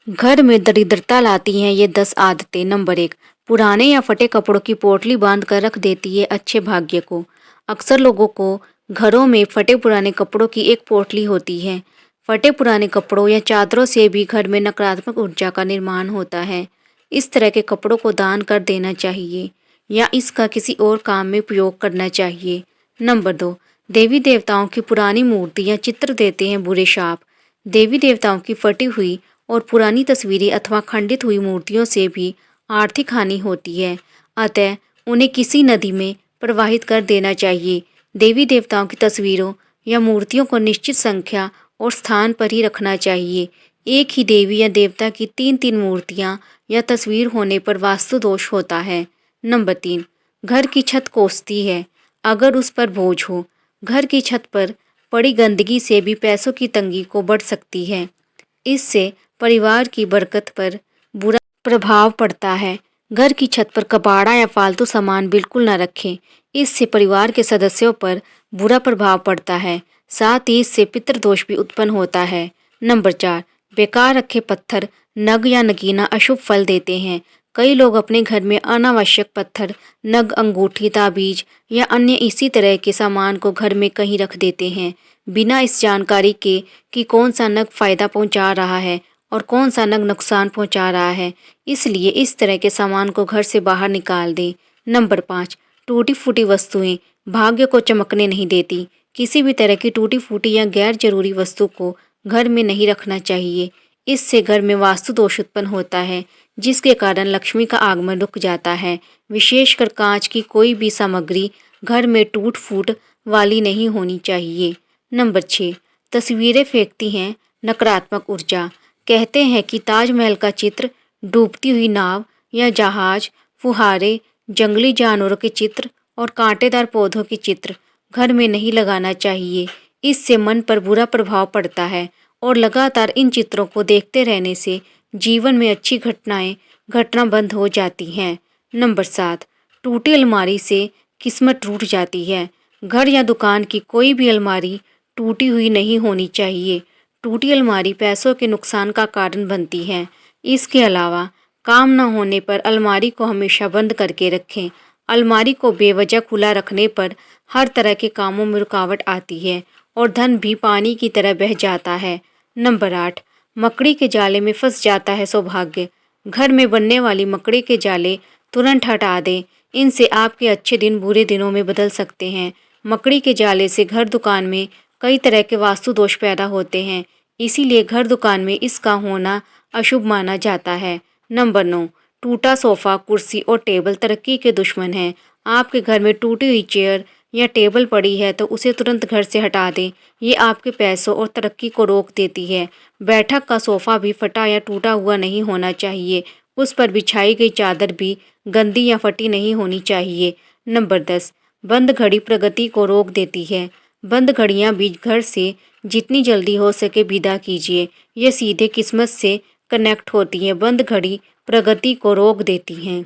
घर में दरिद्रता लाती हैं ये 10 आदतें। नंबर 1, पुराने या फटे कपड़ों की पोटली बांध कर रख देती है अच्छे भाग्य को। अक्सर लोगों को घरों में फटे पुराने कपड़ों की एक पोटली होती है। फटे पुराने कपड़ों या चादरों से भी घर में नकारात्मक ऊर्जा का निर्माण होता है। इस तरह के कपड़ों को दान कर देना चाहिए या इसका किसी और काम में उपयोग करना चाहिए। नंबर 2, देवी देवताओं की पुरानी मूर्ति या चित्र देते हैं बुरे शाप। देवी देवताओं की फटी हुई और पुरानी तस्वीरें अथवा खंडित हुई मूर्तियों से भी आर्थिक हानि होती है। अतः उन्हें किसी नदी में प्रवाहित कर देना चाहिए। देवी देवताओं की तस्वीरों या मूर्तियों को निश्चित संख्या और स्थान पर ही रखना चाहिए। एक ही देवी या देवता की 3-3 मूर्तियां या तस्वीर होने पर वास्तु दोष होता है। नंबर 3, घर की छत कोसती है अगर उस पर बोझ हो। घर की छत पर पड़ी गंदगी से भी पैसों की तंगी को बढ़ सकती है। इससे परिवार की बरकत पर बुरा प्रभाव पड़ता है। घर की छत पर कबाड़ा या फालतू सामान बिल्कुल न रखें। इससे परिवार के सदस्यों पर बुरा प्रभाव पड़ता है। साथ ही इससे पितृदोष भी उत्पन्न होता है। नंबर 4, बेकार रखे पत्थर, नग या नगीना अशुभ फल देते हैं। कई लोग अपने घर में अनावश्यक पत्थर, नग, अंगूठी, ताबीज या अन्य इसी तरह के सामान को घर में कहीं रख देते हैं, बिना इस जानकारी के कि कौन सा नग फायदा पहुंचा रहा है और कौन सा नग नुकसान पहुंचा रहा है। इसलिए इस तरह के सामान को घर से बाहर निकाल दें। नंबर 5, टूटी फूटी वस्तुएं भाग्य को चमकने नहीं देती। किसी भी तरह की टूटी फूटी या गैर जरूरी वस्तु को घर में नहीं रखना चाहिए। इससे घर में वास्तु दोष उत्पन्न होता है, जिसके कारण लक्ष्मी का आगमन रुक जाता है। विशेषकर कांच की कोई भी सामग्री घर में टूट फूट वाली नहीं होनी चाहिए। नंबर 6, तस्वीरें फेंकती हैं नकारात्मक ऊर्जा। कहते हैं कि ताजमहल का चित्र, डूबती हुई नाव या जहाज, फुहारे, जंगली जानवरों के चित्र और कांटेदार पौधों के चित्र घर में नहीं लगाना चाहिए। इससे मन पर बुरा प्रभाव पड़ता है और लगातार इन चित्रों को देखते रहने से जीवन में अच्छी घटनाएं घटना बंद हो जाती हैं। नंबर 7, टूटी अलमारी से किस्मत टूट जाती है। घर या दुकान की कोई भी अलमारी टूटी हुई नहीं होनी चाहिए। टूटी अलमारी पैसों के नुकसान का कारण बनती है। इसके अलावा काम न होने पर अलमारी को हमेशा बंद करके रखें। अलमारी को बेवजह खुला रखने पर हर तरह के कामों में रुकावट आती है और धन भी पानी की तरह बह जाता है। नंबर 8, मकड़ी के जाले में फंस जाता है सौभाग्य। घर में बनने वाली मकड़ी के जाले तुरंत हटा दें। इनसे आपके अच्छे दिन बुरे दिनों में बदल सकते हैं। मकड़ी के जाले से घर दुकान में कई तरह के वास्तु दोष पैदा होते हैं, इसीलिए घर दुकान में इसका होना अशुभ माना जाता है। नंबर 9, टूटा सोफा, कुर्सी और टेबल तरक्की के दुश्मन हैं। आपके घर में टूटी हुई चेयर या टेबल पड़ी है तो उसे तुरंत घर से हटा दें। ये आपके पैसों और तरक्की को रोक देती है। बैठक का सोफा भी फटा या टूटा हुआ नहीं होना चाहिए। उस पर बिछाई गई चादर भी गंदी या फटी नहीं होनी चाहिए। नंबर 10, बंद घड़ी प्रगति को रोक देती है। बंद घड़ियां भी घर से जितनी जल्दी हो सके विदा कीजिए। ये सीधे किस्मत से कनेक्ट होती हैं। बंद घड़ी प्रगति को रोक देती हैं।